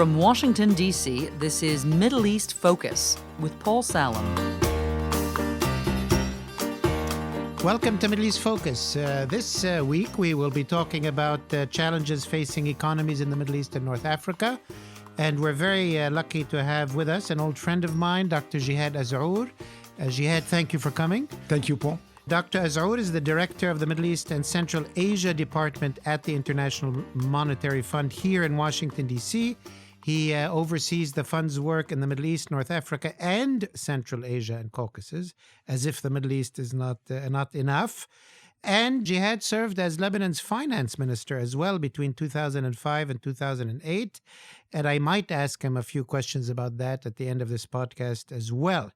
From Washington, D.C., this is Middle East Focus with Paul Salem. Welcome to Middle East Focus. This week we will be talking about challenges facing economies in the Middle East and North Africa. And we're very lucky to have with us an old friend of mine, Dr. Jihad Azour. Jihad, thank you for coming. Thank you, Paul. Dr. Azour is the director of the Middle East and Central Asia Department at the International Monetary Fund here in Washington, D.C. He oversees the fund's work in the Middle East, North Africa, and Central Asia and Caucasus, as if the Middle East is not enough. And Jihad served as Lebanon's finance minister as well between 2005 and 2008. And I might ask him a few questions about that at the end of this podcast as well.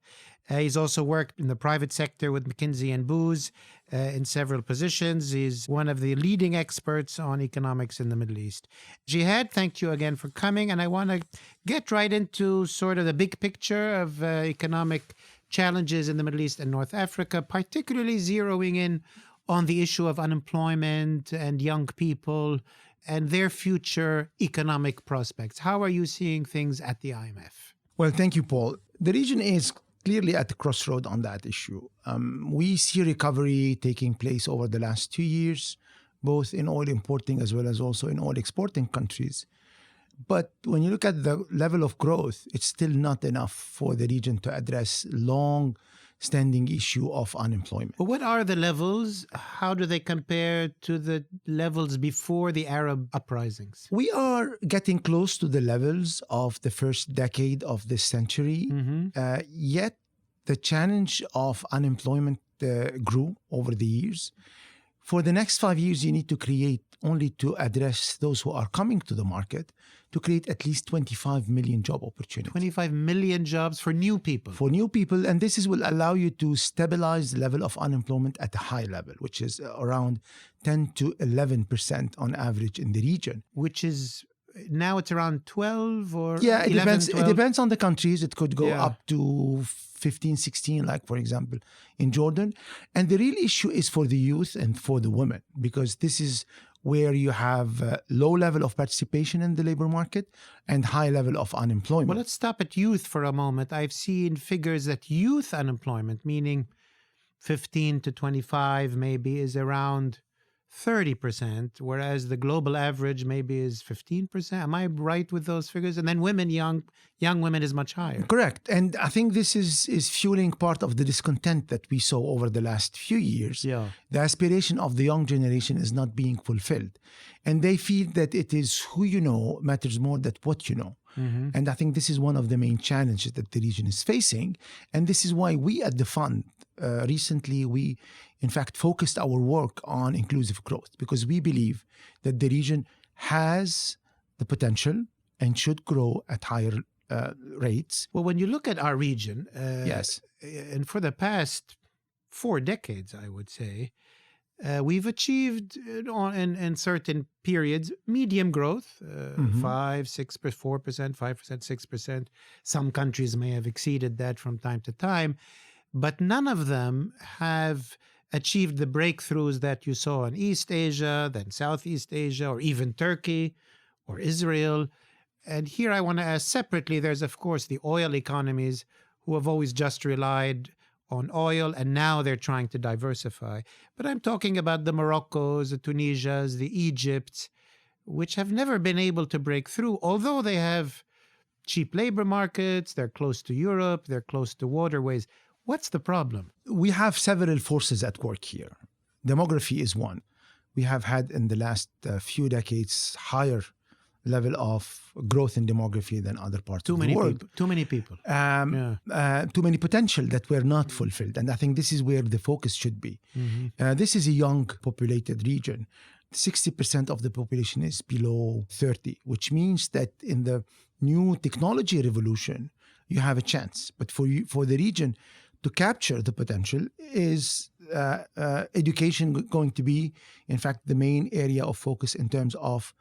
He's also worked in the private sector with McKinsey & Booz in several positions. He's one of the leading experts on economics in the Middle East. Jihad, thank you again for coming. And I want to get right into sort of the big picture of economic challenges in the Middle East and North Africa, particularly zeroing in on the issue of unemployment and young people and their future economic prospects. How are you seeing things at the IMF? Well, thank you, Paul. The region is clearly at the crossroad on that issue. We see recovery taking place over the last 2 years, both in oil importing as well as also in oil exporting countries. But when you look at the level of growth, it's still not enough for the region to address long-standing issue of unemployment. But what are the levels? How do they compare to the levels before the Arab uprisings? We are getting close to the levels of the first decade of this century, yet the challenge of unemployment grew over the years. For the next 5 years, you need to create, only to address those who are coming to the market, to create at least 25 million job opportunities. 25 million jobs for new people. For new people, and this will allow you to stabilize the level of unemployment at a high level, which is around 10 to 11% on average in the region. Which is, now it's around 12 or yeah, 11, it depends. 12? It depends on the countries. It could go up to 15, 16, like, for example, in Jordan. And the real issue is for the youth and for the women, because this is where you have low level of participation in the labor market and high level of unemployment. Well, let's stop at youth for a moment. I've seen figures that youth unemployment, meaning 15 to 25 maybe, is around 30%, whereas the global average maybe is 15%. Am I right with those figures? And then women, young women is much higher. Correct. And I think this is fueling part of the discontent that we saw over the last few years. Yeah. The aspiration of the young generation is not being fulfilled. And they feel that it is who you know matters more than what you know. And I think this is one of the main challenges that the region is facing. And this is why we at the fund, recently, we in fact focused our work on inclusive growth, because we believe that the region has the potential and should grow at higher rates. Well, when you look at our region, Yes. And for the past 4 decades, I would say, we've achieved in certain periods medium growth, 5%, 6%, 4%, 5%, 6%. Some countries may have exceeded that from time to time, but none of them have achieved the breakthroughs that you saw in East Asia, then Southeast Asia, or even Turkey or Israel. And here I want to ask separately, there's of course the oil economies who have always just relied on oil, and now they're trying to diversify. But I'm talking about the Moroccos, the Tunisias, the Egypts, which have never been able to break through, although they have cheap labor markets, they're close to Europe, they're close to waterways. What's the problem? We have several forces at work here. Demography is one. We have had in the last few decades higher level of growth in demography than other parts of the world. Too many people. Too many potential that were not fulfilled. And I think this is where the focus should be. This is a young populated region. 60% of the population is below 30, which means that in the new technology revolution, you have a chance. But for the region to capture the potential is education going to be, in fact, the main area of focus in terms of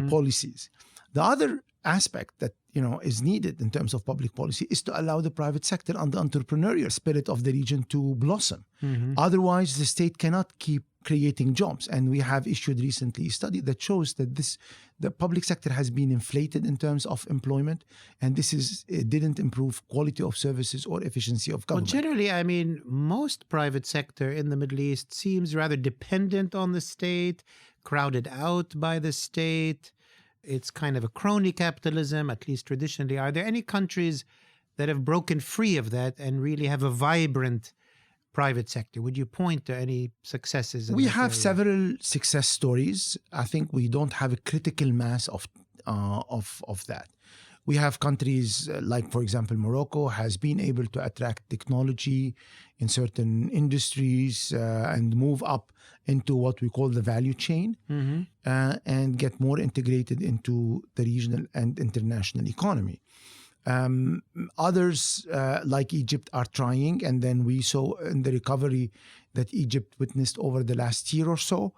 policies. The other aspect that is needed in terms of public policy is to allow the private sector and the entrepreneurial spirit of the region to blossom. Otherwise, the state cannot keep creating jobs. And we have issued recently a study that shows that the public sector has been inflated in terms of employment, and it didn't improve quality of services or efficiency of government. Well, generally, I mean, most private sector in the Middle East seems rather dependent on the state, crowded out by the state. It's kind of a crony capitalism, at least traditionally. Are there any countries that have broken free of that and really have a vibrant private sector? Would you point to any successes? We have several success stories. I think we don't have a critical mass of that. We have countries like, for example, Morocco has been able to attract technology in certain industries and move up into what we call the value chain and get more integrated into the regional and international economy. Others, like Egypt, are trying, and then we saw in the recovery that Egypt witnessed over the last year or so,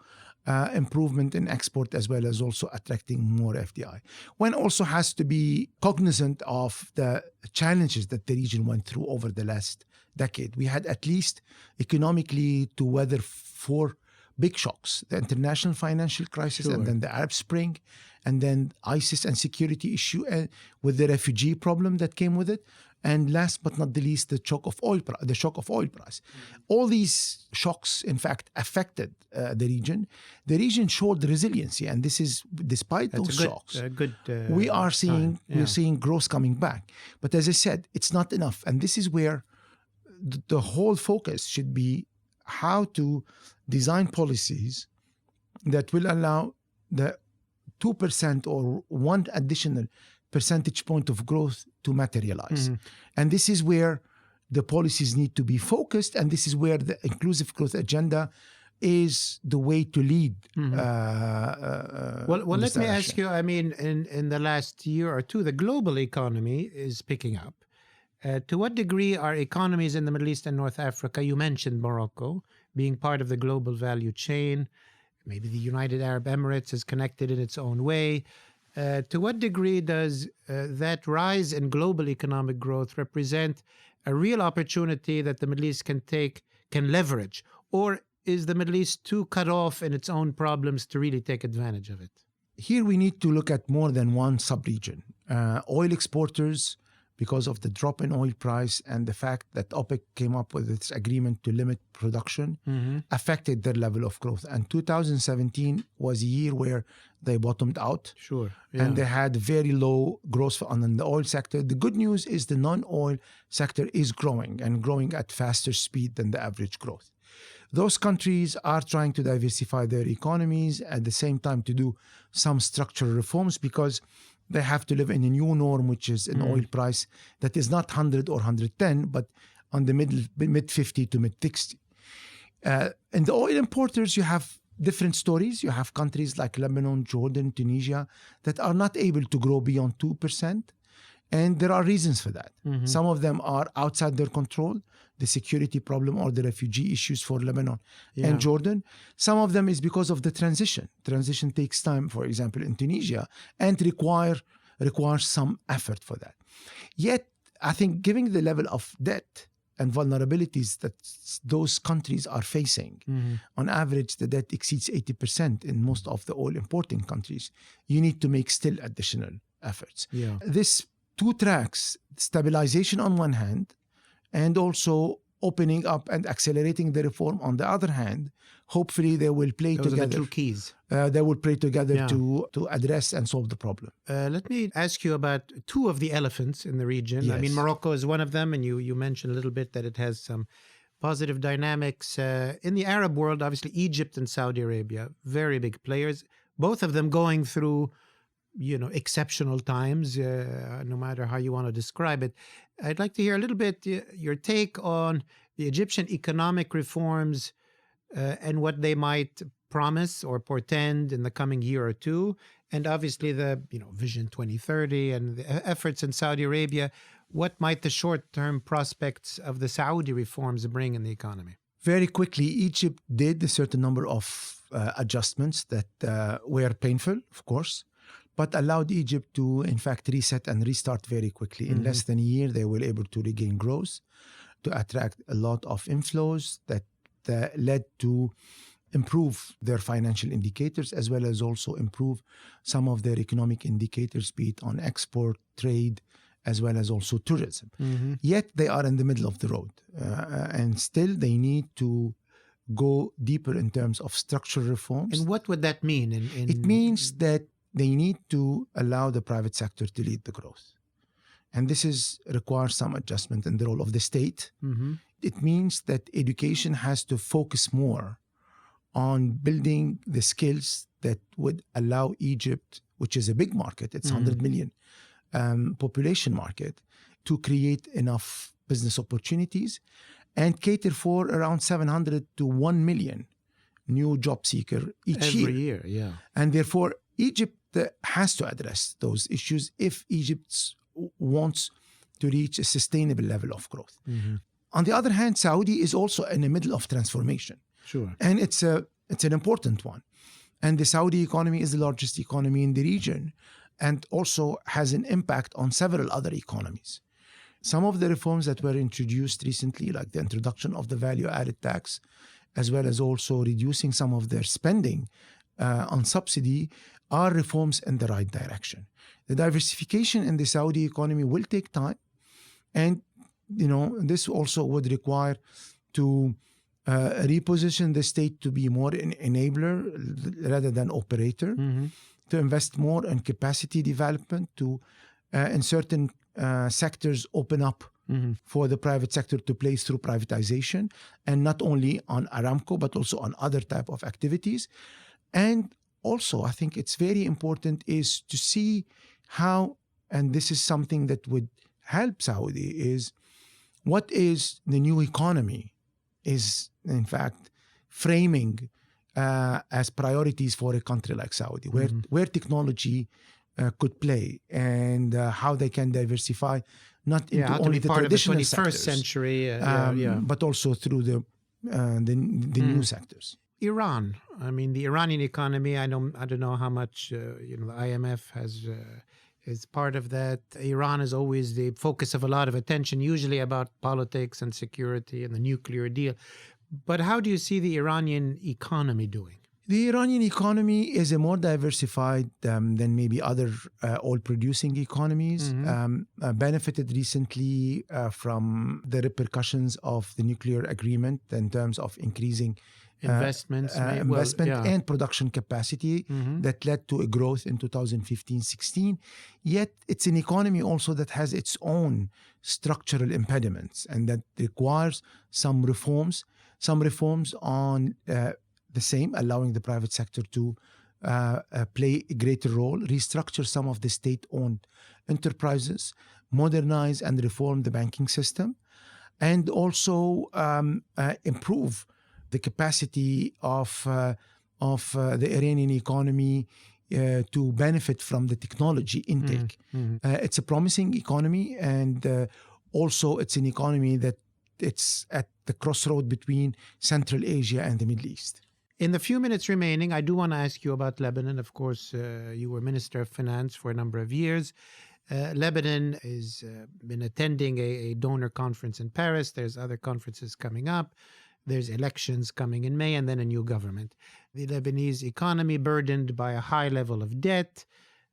improvement in export as well as also attracting more FDI. One also has to be cognizant of the challenges that the region went through over the last decade. We had at least economically to weather 4 big shocks: the international financial crisis, and then the Arab Spring, and then ISIS and security issue with the refugee problem that came with it. And last but not the least, the shock of oil price. All these shocks, in fact, affected the region. The region showed resiliency, and this is despite those shocks. We are seeing growth coming back. But as I said, it's not enough, and this is where the whole focus should be: how to design policies that will allow the 2% or 1 additional percentage point of growth to materialize. And this is where the policies need to be focused, and this is where the inclusive growth agenda is the way to lead. Well, let me ask you, I mean, in the last year or two, the global economy is picking up. To what degree are economies in the Middle East and North Africa, you mentioned Morocco, being part of the global value chain? Maybe the United Arab Emirates is connected in its own way. To what degree does that rise in global economic growth represent a real opportunity that the Middle East can leverage? Or is the Middle East too cut off in its own problems to really take advantage of it? Here we need to look at more than one sub-region. Oil exporters, because of the drop in oil price and the fact that OPEC came up with its agreement to limit production, affected their level of growth. And 2017 was a year where they bottomed out. And they had very low growth on the oil sector. The good news is the non-oil sector is growing, and growing at faster speed than the average growth. Those countries are trying to diversify their economies, at the same time to do some structural reforms, because they have to live in a new norm, which is an oil price that is not 100 or 110, but on the mid 50 to mid 60. And the oil importers, you have different stories. You have countries like Lebanon, Jordan, Tunisia that are not able to grow beyond 2%. And there are reasons for that. Some of them are outside their control, the security problem or the refugee issues for Lebanon and Jordan. Some of them is because of the transition. Transition takes time, for example, in Tunisia, and requires some effort for that. Yet, I think given the level of debt and vulnerabilities that those countries are facing, on average, the debt exceeds 80% in most of the oil importing countries. You need to make still additional efforts. This 2 tracks, stabilization on one hand, and also opening up and accelerating the reform on the other hand. Hopefully they will play together. Those are the 2 keys. They will play together to address and solve the problem. Let me ask you about 2 of the elephants in the region. I mean, Morocco is one of them, and you mentioned a little bit that it has some positive dynamics. In the Arab world, obviously, Egypt and Saudi Arabia, very big players, both of them going through exceptional times, no matter how you want to describe it. I'd like to hear a little bit your take on the Egyptian economic reforms and what they might promise or portend in the coming year or two. And obviously the Vision 2030 and the efforts in Saudi Arabia. What might the short-term prospects of the Saudi reforms bring in the economy? Very quickly, Egypt did a certain number of adjustments that were painful, of course. but allowed Egypt to, in fact, reset and restart very quickly. In less than a year, they were able to regain growth, to attract a lot of inflows that led to improve their financial indicators, as well as also improve some of their economic indicators, be it on export, trade, as well as also tourism. Yet they are in the middle of the road. And still they need to go deeper in terms of structural reforms. And what would that mean? It means that they need to allow the private sector to lead the growth. And this requires some adjustment in the role of the state. It means that education has to focus more on building the skills that would allow Egypt, which is a big market, it's 100 million population market, to create enough business opportunities and cater for around 700 to 1 million new job seeker every year. Yeah. And therefore, Egypt has to address those issues if Egypt wants to reach a sustainable level of growth. On the other hand, Saudi is also in the middle of transformation. Sure. And it's an important one. And the Saudi economy is the largest economy in the region and also has an impact on several other economies. Some of the reforms that were introduced recently, like the introduction of the value-added tax, as well as also reducing some of their spending on subsidy, are reforms in the right direction. The diversification in the Saudi economy will take time. And, this also would require to reposition the state to be more an enabler rather than operator, to invest more in capacity development, to in certain sectors open up for the private sector to play through privatization, and not only on Aramco, but also on other type of activities. And also, I think it's very important is to see how, and this is something that would help Saudi, is what is the new economy is, in fact, framing as priorities for a country like Saudi, where technology could play, and how they can diversify, not into only the traditional sectors, century, but also through the new sectors. Iran. I mean, the Iranian economy. I don't know how much the IMF is part of that. Iran is always the focus of a lot of attention, usually about politics and security and the nuclear deal. But how do you see the Iranian economy doing? The Iranian economy is a more diversified than maybe other oil-producing economies. Benefited recently from the repercussions of the nuclear agreement in terms of increasing investment and production capacity that led to a growth in 2015-16. Yet it's an economy also that has its own structural impediments, and that requires some reforms on the same, allowing the private sector to play a greater role, restructure some of the state-owned enterprises, modernize and reform the banking system, and also improve the capacity of the Iranian economy to benefit from the technology intake. It's a promising economy, and also it's an economy that it's at the crossroad between Central Asia and the Middle East. In the few minutes remaining, I do want to ask you about Lebanon. Of course, you were Minister of Finance for a number of years. Lebanon has been attending a donor conference in Paris. There's other conferences coming up. There's elections coming in May, and then a new government. The Lebanese economy burdened by a high level of debt,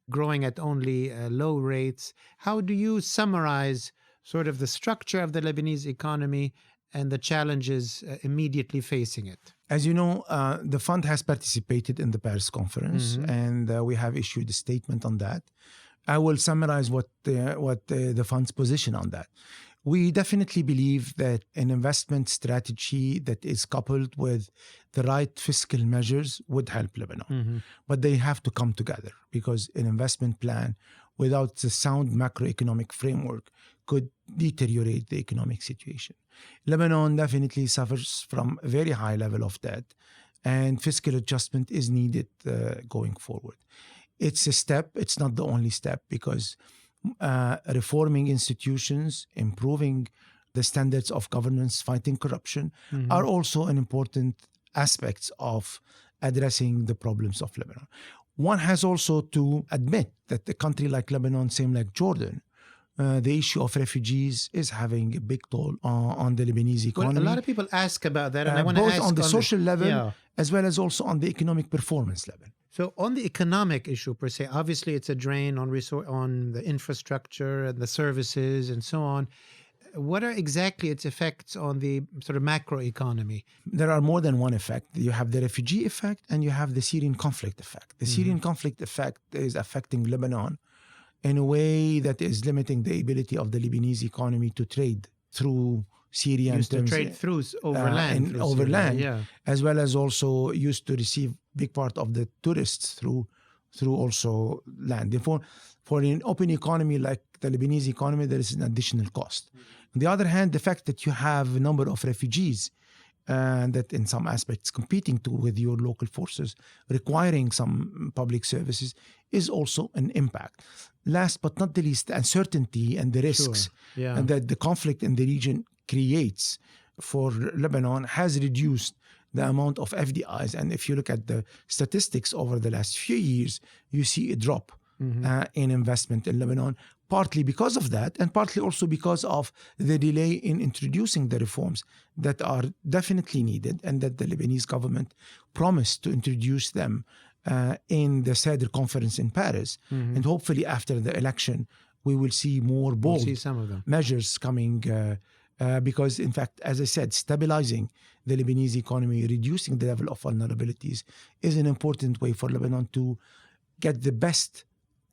growing at only low rates. How do you summarize sort of the structure of the Lebanese economy and the challenges immediately facing it? As you know, the fund has participated in the Paris conference, and we have issued a statement on that. I will summarize what the fund's position on that. We definitely believe that an investment strategy that is coupled with the right fiscal measures would help Lebanon. But they have to come together, because an investment plan without the sound macroeconomic framework could deteriorate the economic situation. Lebanon definitely suffers from a very high level of debt, and fiscal adjustment is needed going forward. It's a step, it's not the only step, because reforming institutions, improving the standards of governance, fighting corruption are also an important aspects of addressing the problems of Lebanon. one has also to admit that a country like Lebanon, same like Jordan, the issue of refugees is having a big toll on the Lebanese economy. Well, a lot of people ask about that, and I want to ask both on the social level as well as also on the economic performance level. So on the economic issue per se, obviously it's a drain on the infrastructure and the services and so on. What are exactly its effects on the sort of macro economy? There are more than one effect. You have the refugee effect and you have the Syrian conflict effect. The Syrian conflict effect is affecting Lebanon in a way that is limiting the ability of the Lebanese economy to trade through Syria. Used to trade through overland. As well as also used to receive big part of the tourists through also land. Therefore, for an open economy like the Lebanese economy, there is an additional cost. On the other hand, the fact that you have a number of refugees that in some aspects competing with your local forces, requiring some public services, is also an impact. Last but not the least, the uncertainty and the risks and that the conflict in the region creates for Lebanon has reduced the amount of FDIs. And if you look at the statistics over the last few years, you see a drop in investment in Lebanon, partly because of that, and partly also because of the delay in introducing the reforms that are definitely needed and that the Lebanese government promised to introduce them in the Sadr conference in Paris. And hopefully after the election, we will see more bold measures coming because, in fact, as I said, stabilizing the Lebanese economy, reducing the level of vulnerabilities is an important way for Lebanon to get the best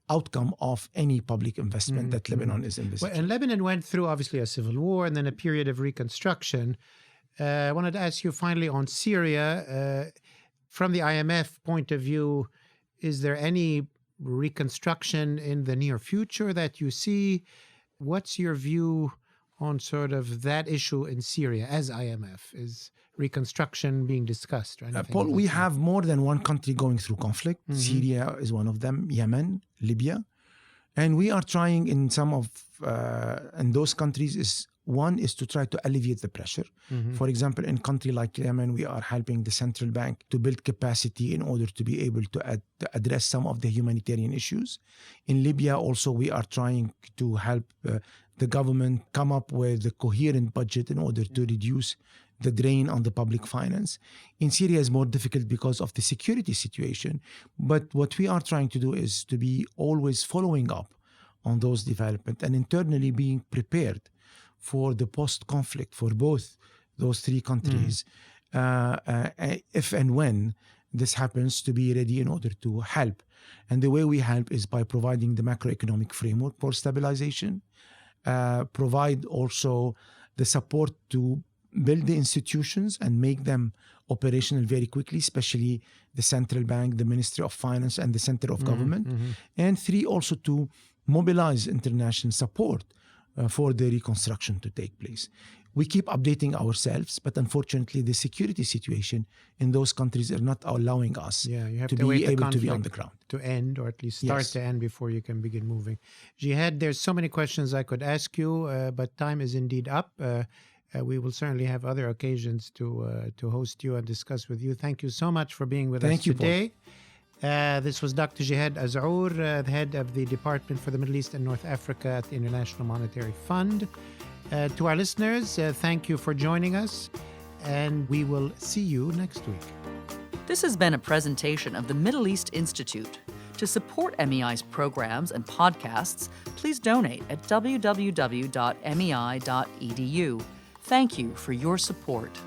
outcome of any public investment that Lebanon is investing. Well, and Lebanon went through, obviously, a civil war and then a period of reconstruction. I wanted to ask you finally on Syria. From the IMF point of view, is there any reconstruction in the near future that you see? What's your view on sort of that issue in Syria as IMF? Is reconstruction being discussed? Or Paul, we have more than one country going through conflict. Syria is one of them, Yemen, Libya. And we are trying in some of in those countries one is to try to alleviate the pressure. For example, in a country like Yemen, we are helping the central bank to build capacity in order to be able to address some of the humanitarian issues. In Libya also, we are trying to help the government come up with a coherent budget in order to reduce the drain on the public finance. In Syria is more difficult because of the security situation. But what we are trying to do is to be always following up on those developments and internally being prepared for the post-conflict for both those three countries, if and when this happens, to be ready in order to help. And the way we help is by providing the macroeconomic framework for stabilization, provide also the support to build the institutions and make them operational very quickly, especially the central bank, the Ministry of Finance, and the center of government. And three, also to mobilize international support for the reconstruction to take place. We keep updating ourselves, but unfortunately the security situation in those countries are not allowing us to be able to be on the ground. To end, or at least start to end before you can begin moving. Jihad, there's so many questions I could ask you, but time is indeed up. We will certainly have other occasions to host you and discuss with you. Thank you so much for being with us today. This was Dr. Jihad Azour, the head of the Department for the Middle East and North Africa at the International Monetary Fund. To our listeners, thank you for joining us, and we will see you next week. This has been a presentation of the Middle East Institute. To support MEI's programs and podcasts, please donate at www.mei.edu. Thank you for your support.